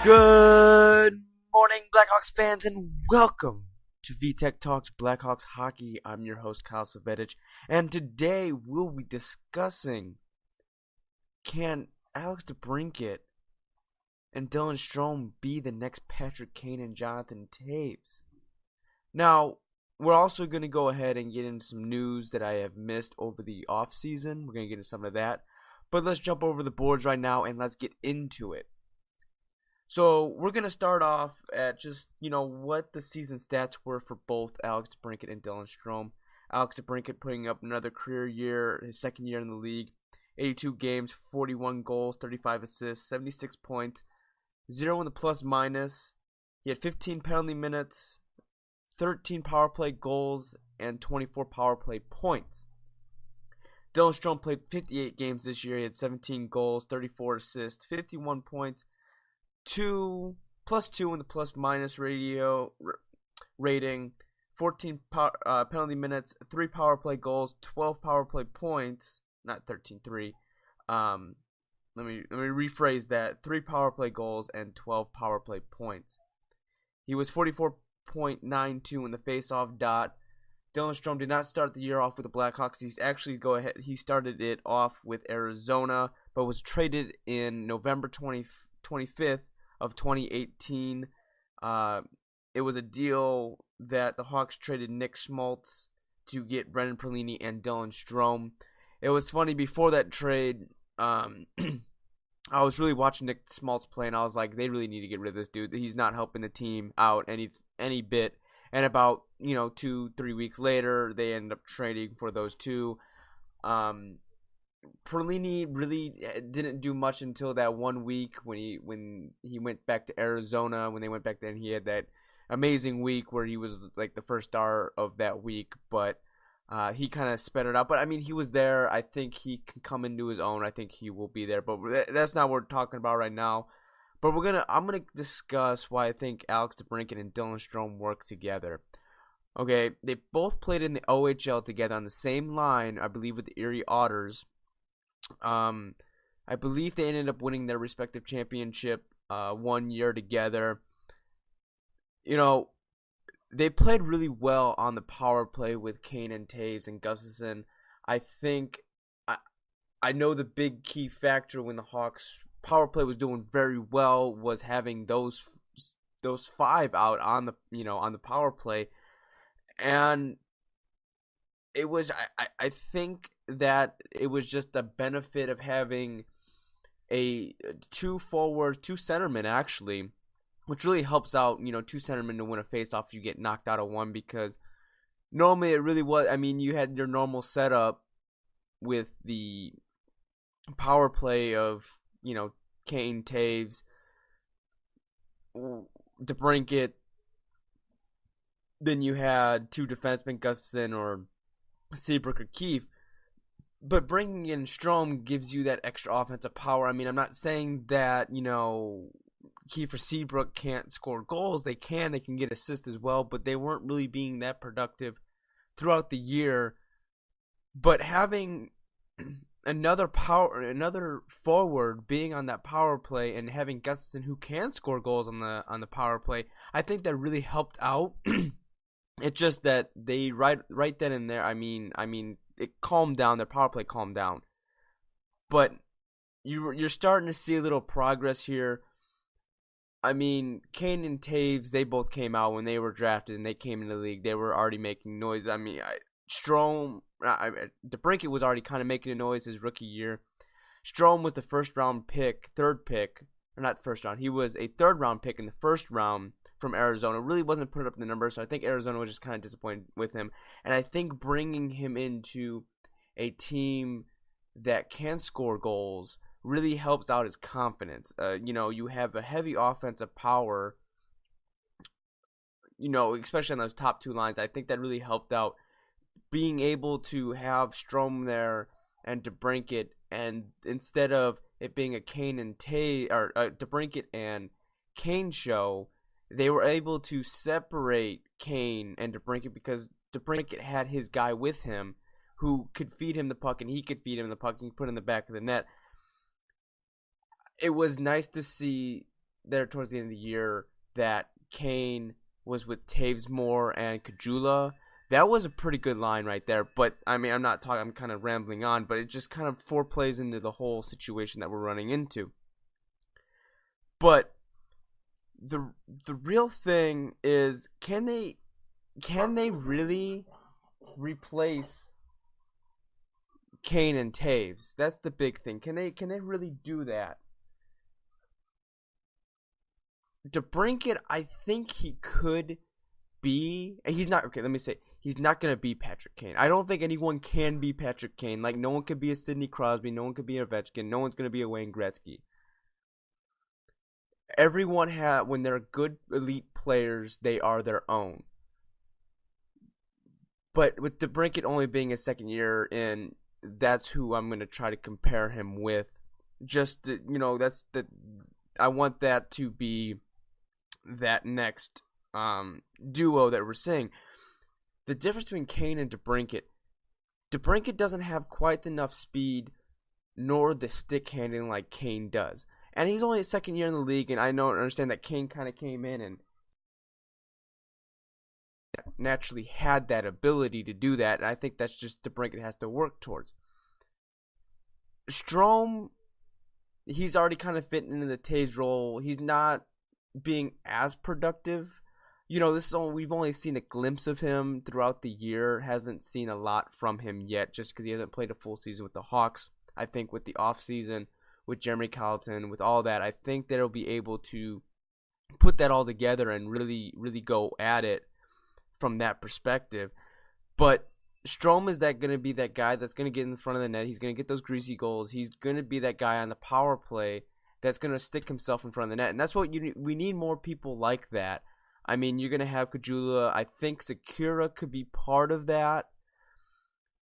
Good morning, Blackhawks fans, and welcome to VTech Talks Blackhawks Hockey. I'm your host, Kyle Savetic, and today we'll be discussing, can Alex DeBrincat and Dylan Strome be the next Patrick Kane and Jonathan Toews? Now, we're also going to go ahead and get into some news that I have missed over the offseason. We're going to get into some of that, but let's jump over the boards right now and let's get into it. So we're going to start off at just, what the season stats were for both Alex DeBrincat and Dylan Strome. Alex DeBrincat putting up another career year, his second year in the league. 82 games, 41 goals, 35 assists, 76 points, 0 in the plus minus. He had 15 penalty minutes, 13 power play goals, and 24 power play points. Dylan Strome played 58 games this year. He had 17 goals, 34 assists, 51 points. 2 in the plus minus rating, 14 penalty minutes, 3 power play goals, 12 power play points, not 13-3. Let me rephrase that. 3 power play goals and 12 power play points. He was 44.92 in the faceoff dot. Dylan Strome did not start the year off with the Blackhawks. He started it off with Arizona, but was traded in November 25th of 2018. It was a deal that the Hawks traded Nick Schmaltz to get Brendan Perlini and Dylan Strome. It was funny, before that trade, I was really watching Nick Schmaltz play, and I was like, they really need to get rid of this dude. He's not helping the team out any bit. And about 2-3 weeks later, they ended up trading for those two. Perlini really didn't do much until that 1 week when he went back to Arizona. When they went back then, he had that amazing week where he was like the first star of that week, but he kind of sped it out. But I mean, he was there. I think he can come into his own. I think he will be there, but that's not what we're talking about right now. But I'm gonna discuss why I think Alex DeBrincat and Dylan Strome work together. Okay, they both played in the OHL together on the same line, I believe, with the Erie Otters. I believe they ended up winning their respective championship 1 year together. They played really well on the power play with Kane and Toews and Gustafsson. I think I know the big key factor when the Hawks power play was doing very well was having those 5 out on the power play, and it was I think that it was just the benefit of having a 2 centermen actually, which really helps out, 2 centermen to win a faceoff if you get knocked out of one, because normally it really was, I mean, you had your normal setup with the power play of, Kane, Toews, DeBrincat, then you had 2 defensemen, Gustafsson or Seabrook or Keefe. But bringing in Strome gives you that extra offensive power. I mean, I'm not saying that, Keefe or Seabrook can't score goals. They can get assists as well, but they weren't really being that productive throughout the year. But having another forward being on that power play and having Gustafsson who can score goals on the power play, I think that really helped out. It's just that they right then and there, I mean it calmed down, their power play calmed down. But you're starting to see a little progress here. I mean, Kane and Toews, they both came out when they were drafted and they came into the league. They were already making noise. I mean, DeBrincat was already kind of making a noise his rookie year. Strome was the he was a third round pick in the first round from Arizona. Really wasn't putting up the numbers, so I think Arizona was just kind of disappointed with him. And I think bringing him into a team that can score goals really helps out his confidence. You have a heavy offensive power, especially on those top 2 lines. I think that really helped out. Being able to have Strome there and DeBrincat, and instead of it being a Kane and DeBrincat and Kane show, they were able to separate Kane and DeBrincat because DeBrincat had his guy with him who could feed him the puck, and he could feed him the puck and put it in the back of the net. It was nice to see there towards the end of the year that Kane was with Toews more and Kajula. That was a pretty good line right there. But I mean, I'm kind of rambling on, but it just kind of foreplays into the whole situation that we're running into. But the real thing is, can they really replace Kane and Toews? That's the big thing. Can they really do that? DeBrincat, I think he could be. He's not okay. Let me say, he's not gonna be Patrick Kane. I don't think anyone can be Patrick Kane. Like, no one could be a Sidney Crosby. No one could be a Ovechkin. No one's gonna be a Wayne Gretzky. Everyone when they're good elite players, they are their own. But with DeBrincat only being his second year in, that's who I'm gonna try to compare him with. Just that's the. I want that to be that next duo that we're seeing. The difference between Kane and DeBrincat doesn't have quite enough speed nor the stick handling like Kane does. And he's only his second year in the league, and I understand that Kane kind of came in and naturally had that ability to do that, and I think that's just DeBrincat has to work towards. Strome, he's already kind of fitting into the Toews role. He's not being as productive. We've only seen a glimpse of him throughout the year. Haven't seen a lot from him yet, just because he hasn't played a full season with the Hawks. I think with the off season, with Jeremy Colleton, with all that, I think they'll be able to put that all together and really, really go at it from that perspective. But Strome is going to be that guy that's going to get in front of the net. He's going to get those greasy goals. He's going to be that guy on the power play that's going to stick himself in front of the net. And that's what we need, more people like that. I mean, you're going to have Kajula. I think Sakura could be part of that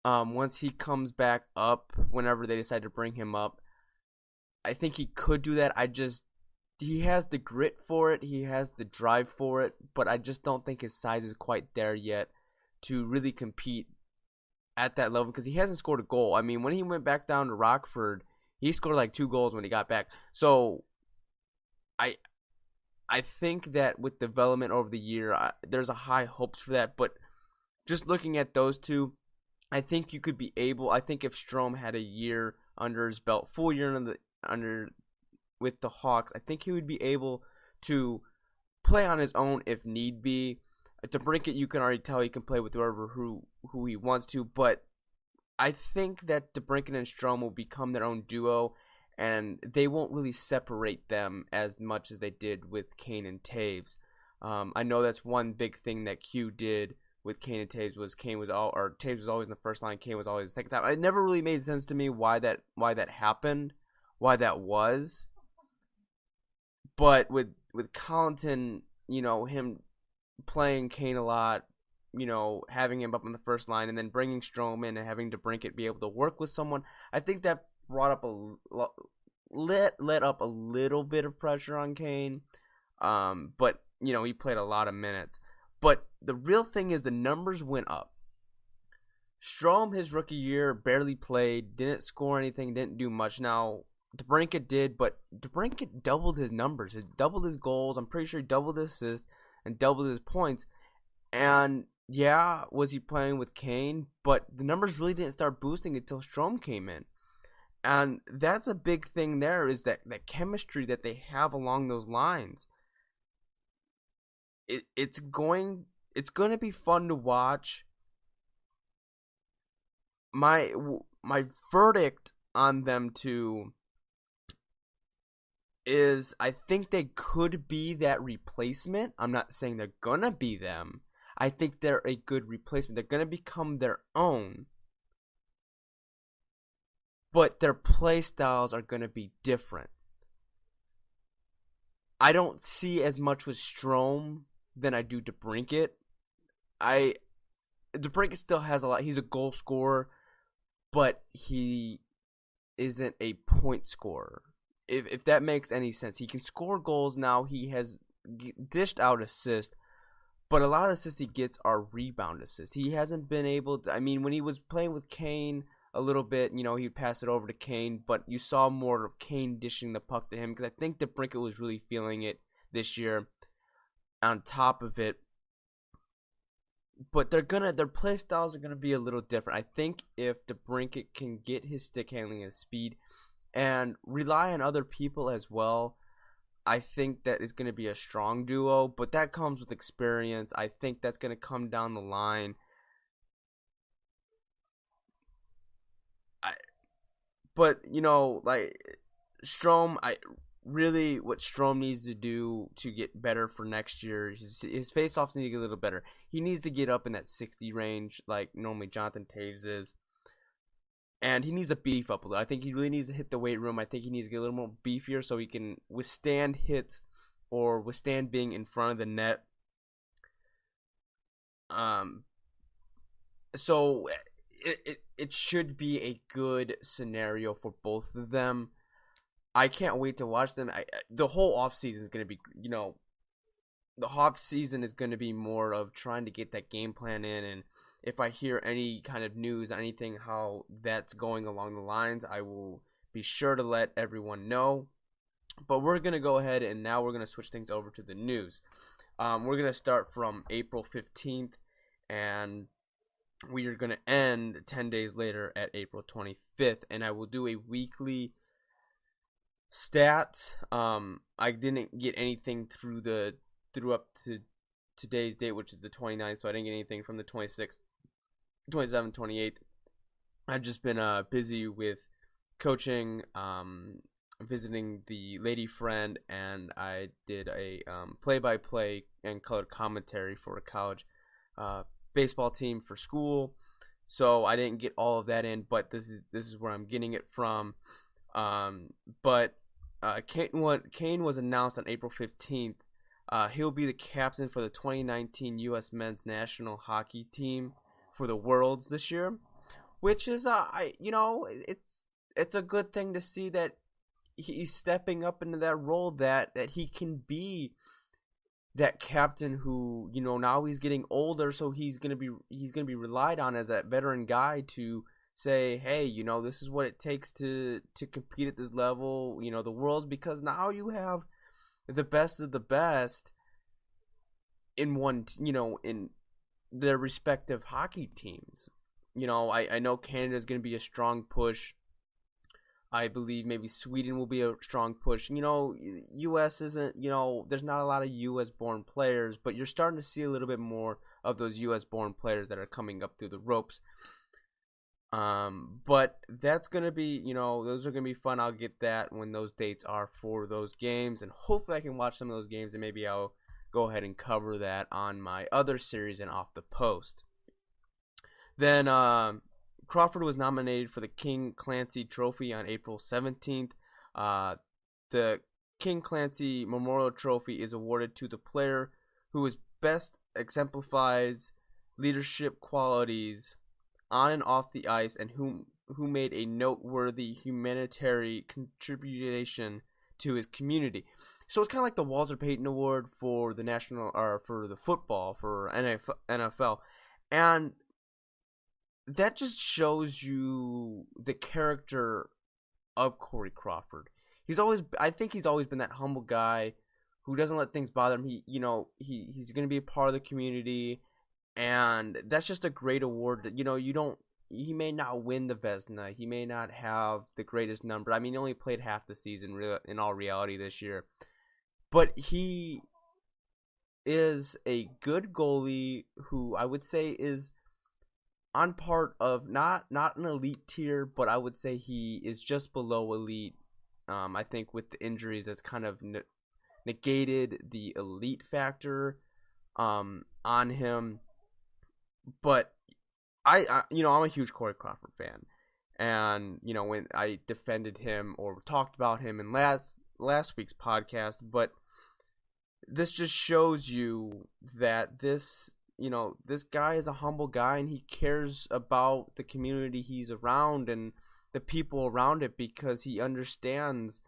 once he comes back up, whenever they decide to bring him up. I think he could do that. He has the grit for it. He has the drive for it. But I just don't think his size is quite there yet to really compete at that level, because he hasn't scored a goal. I mean, when he went back down to Rockford, he scored like 2 goals when he got back. So I think that with development over the year, there's a high hopes for that. But just looking at those two, I think you could be able. I think if Strome had a year under his belt, full year under with the Hawks, I think he would be able to play on his own if need be. DeBrincat, you can already tell he can play with who he wants to, but I think that DeBrincat and Strome will become their own duo, and they won't really separate them as much as they did with Kane and Toews. I know that's one big thing that Q did with Kane and Toews was Toews was always in the first line, Kane was always the second time. It never really made sense to me why that happened, why that was. But with Colleton, him playing Kane a lot, having him up on the first line, and then bringing Strome in and having DeBrincat be able to work with someone, I think that brought up let up a little bit of pressure on Kane. But he played a lot of minutes. But the real thing is the numbers went up. Strome, his rookie year, barely played, didn't score anything, didn't do much. Now, DeBrincat did, but DeBrincat doubled his numbers. He doubled his goals. I'm pretty sure he doubled his assists and doubled his points. And yeah, was he playing with Kane? But the numbers really didn't start boosting until Strome came in. And that's a big thing there, is that chemistry that they have along those lines. It's going to be fun to watch. My verdict on them two is, I think they could be that replacement. I'm not saying they're gonna be them. I think they're a good replacement. They're gonna become their own, but their play styles are gonna be different. I don't see as much with Strome than I do DeBrincat. DeBrincat still has a lot. He's a goal scorer, but he isn't a point scorer. If that makes any sense. He can score goals now. He has dished out assists, but a lot of assists he gets are rebound assists. He hasn't been able to, when he was playing with Kane, a little bit. He'd pass it over to Kane, but you saw more of Kane dishing the puck to him because I think DeBrincat was really feeling it this year. On top of it, but their play styles are gonna be a little different. I think if DeBrincat can get his stick handling and speed and rely on other people as well, I think that is gonna be a strong duo. But that comes with experience. I think that's gonna come down the line. But like Strome, what Strome needs to do to get better for next year, his faceoffs need to get a little better. He needs to get up in that 60 range like normally Jonathan Toews is. And he needs to beef up a little. I think he really needs to hit the weight room. I think he needs to get a little more beefier so he can withstand hits or withstand being in front of the net. So it should be a good scenario for both of them. I can't wait to watch them. The whole offseason is going to be, the offseason is going to be more of trying to get that game plan in. And if I hear any kind of news, anything, how that's going along the lines, I will be sure to let everyone know. But we're going to go ahead and now we're going to switch things over to the news. We're going to start from April 15th and we are going to end 10 days later at April 25th. And I will do a weekly stat. I didn't get anything through up to today's date, which is the 29th, so I didn't get anything from the 26th, 27th, 28th. I've just been busy with coaching, visiting the lady friend, and I did a play-by-play and color commentary for a college baseball team for school. So I didn't get all of that in, but this is where I'm getting it from. But Kane was announced on April 15th. He'll be the captain for the 2019 U.S. Men's National Hockey Team for the Worlds this year, which is it's a good thing to see that he's stepping up into that role, that he can be that captain who now he's getting older, so he's gonna be relied on as that veteran guy to say, hey, this is what it takes to compete at this level, the Worlds, because now you have the best of the best in in their respective hockey teams. I know Canada's going to be a strong push. I believe maybe Sweden will be a strong push. U.S. isn't, there's not a lot of U.S. born players, but you're starting to see a little bit more of those U.S. born players that are coming up through the ropes. But that's going to be, those are going to be fun. I'll get that when those dates are for those games, and hopefully I can watch some of those games, and maybe I'll go ahead and cover that on my other series and Off the Post. Then, Crawford was nominated for the King Clancy Trophy on April 17th. The King Clancy Memorial Trophy is awarded to the player who is best exemplifies leadership qualities on and off the ice, and who made a noteworthy humanitarian contribution to his community. So it's kind of like the Walter Payton Award for the national, or for the football, for NFL, and that just shows you the character of Corey Crawford. I think he's always been that humble guy who doesn't let things bother him. He's going to be a part of the community. And that's just a great award. He may not win the Vezina. He may not have the greatest number. I mean, he only played half the season in all reality this year. But he is a good goalie who I would say is on part of not an elite tier, but I would say he is just below elite. I think with the injuries, that's kind of negated the elite factor on him. But I'm a huge Corey Crawford fan, and when I defended him or talked about him in last week's podcast, but this just shows you that this guy is a humble guy, and he cares about the community he's around and the people around it, because he understands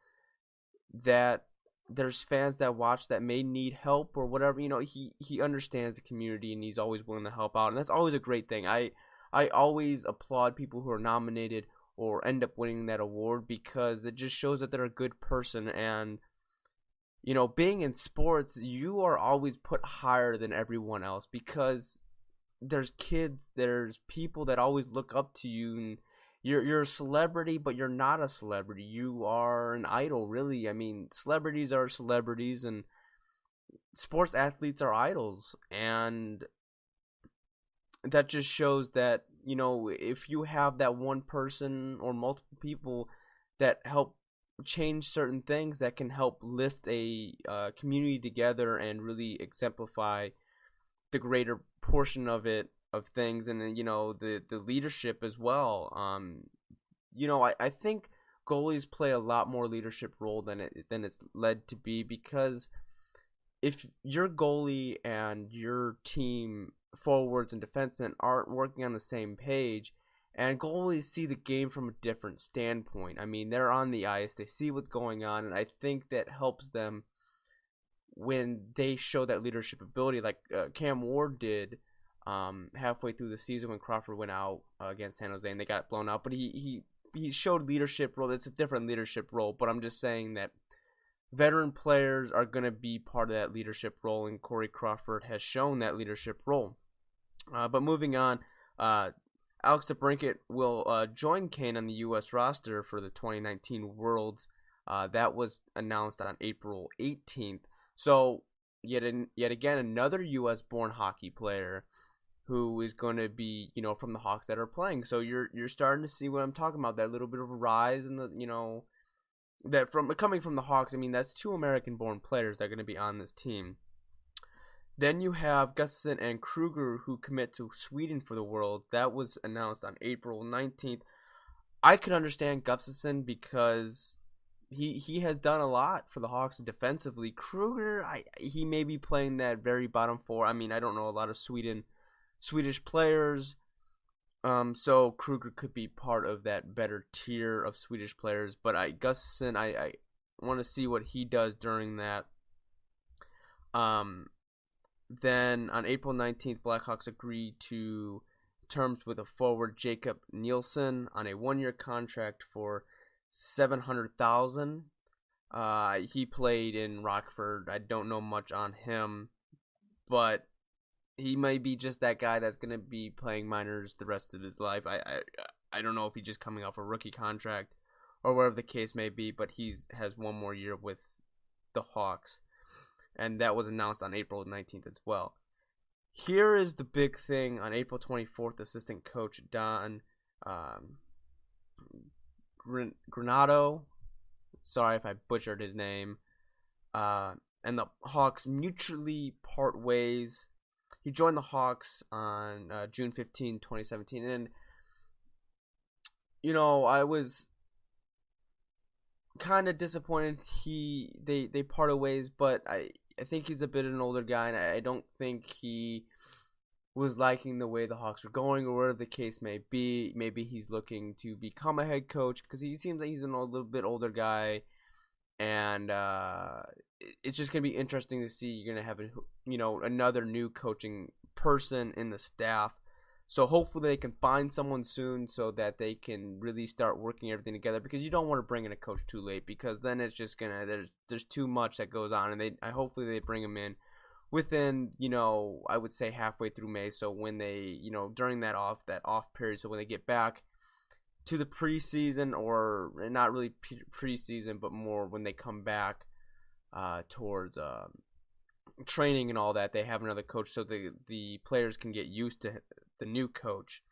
that there's fans that watch that may need help or whatever. He understands the community, and he's always willing to help out, and that's always a great thing. I I always applaud people who are nominated or end up winning that award because it just shows that they're a good person. And being in sports, you are always put higher than everyone else because there's kids, there's people that always look up to you, and you're a celebrity, but you're not a celebrity. You are an idol, really. I mean, celebrities are celebrities, and sports athletes are idols, and that just shows that if you have that one person or multiple people that help change certain things, that can help lift a community together and really exemplify the greater portion of things, and then the leadership as well. I think goalies play a lot more leadership role than it's led to be, because if your goalie and your team forwards and defensemen aren't working on the same page, and goalies see the game from a different standpoint. I mean, they're on the ice, they see what's going on, and I think that helps them when they show that leadership ability, like Cam Ward did halfway through the season when Crawford went out against San Jose and they got blown out. But he showed leadership role. It's a different leadership role, but I'm just saying that veteran players are going to be part of that leadership role, and Corey Crawford has shown that leadership role. But moving on, Alex DeBrincat will join Kane on the U.S. roster for the 2019 Worlds. That was announced on April 18th. So yet again, another U.S.-born hockey player who is going to be, from the Hawks that are playing. So you're starting to see what I'm talking about, that little bit of a rise in the, that from coming from the Hawks. I mean, that's two American-born players that are going to be on this team. Then you have Gustafsson and Kruger, who commit to Sweden for the World. That was announced on April 19th. I could understand Gustafsson because he has done a lot for the Hawks defensively. Kruger, he may be playing that very bottom four. I mean, I don't know a lot of Swedish players, so Kruger could be part of that better tier of Swedish players. But Gustafsson, I want to see what he does during that. Then on April 19th, Blackhawks agreed to terms with a forward, Jacob Nielsen, on a 1-year contract for $700,000. He played in Rockford. I don't know much on him, but he may be just that guy that's going to be playing minors the rest of his life. I don't know if he's just coming off a rookie contract or whatever the case may be, but he has one more year with the Hawks, and that was announced on April 19th as well. Here is the big thing. On April 24th, assistant coach Don Granato, sorry if I butchered his name, and the Hawks mutually part ways. He joined the Hawks on June 15, 2017, and I was kind of disappointed they parted ways, but I think he's a bit of an older guy, and I don't think he was liking the way the Hawks were going, or whatever the case may be. Maybe he's looking to become a head coach, because he seems like he's a little bit older guy, and it's just going to be interesting to see. You're going to have another new coaching person in the staff, so hopefully they can find someone soon so that they can really start working everything together, because you don't want to bring in a coach too late, because then it's just going to, there's too much that goes on, and hopefully they bring him in within, I would say halfway through May, so when they, during that off period, so when they get back to the preseason, or not really preseason, but more when they come back towards training and all that, they have another coach, so the players can get used to the new coach.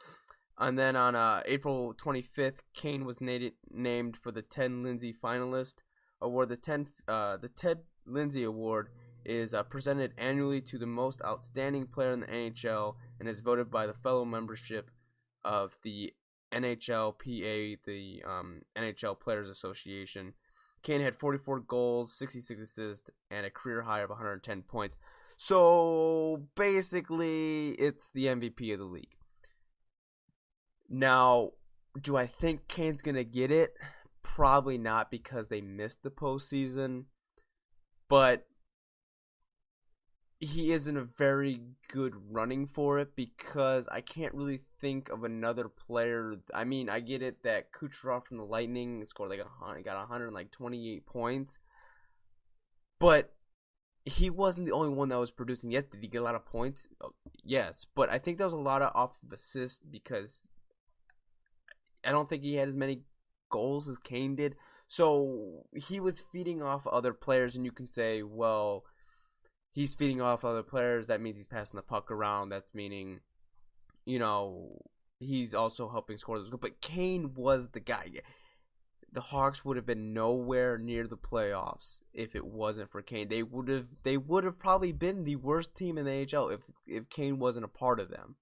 And then on April 25th, Kane was named for the Ted Lindsay finalist award. The Ted Lindsay Award is presented annually to the most outstanding player in the NHL, and is voted by the fellow membership of the NHLPA, the NHL Players Association. Kane had 44 goals, 66 assists, and a career high of 110 points. So basically, it's the MVP of the league. Now, do I think Kane's going to get it? Probably not, because they missed the postseason. But he isn't a very good running for it because I can't really think of another player. I mean, I get it that Kucherov from the Lightning scored like got 128 points, but he wasn't the only one that was producing. Yes, did he get a lot of points? Oh, yes, but I think there was a lot of off of assists because I don't think he had as many goals as Kane did. So he was feeding off other players, and you can say, well, he's feeding off other players. That means he's passing the puck around. That's meaning, you know, he's also helping score those goals. But Kane was the guy. The Hawks would have been nowhere near the playoffs if it wasn't for Kane. They would have probably been the worst team in the AHL if Kane wasn't a part of them.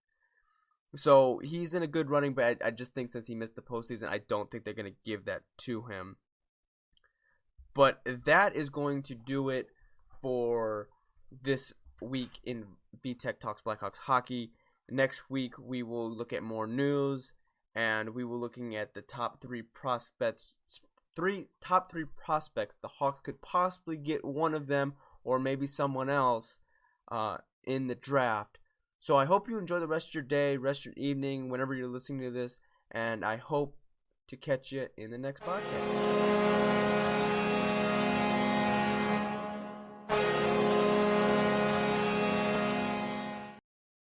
So he's in a good running, but I just think since he missed the postseason, I don't think they're going to give that to him. But that is going to do it for this week in VTech Talks Blackhawks Hockey. Next week, we will look at more news, and we will looking at the top three prospects. Top three prospects. The Hawks could possibly get one of them, or maybe someone else, in the draft. So I hope you enjoy the rest of your day, rest of your evening, whenever you're listening to this, and I hope to catch you in the next podcast.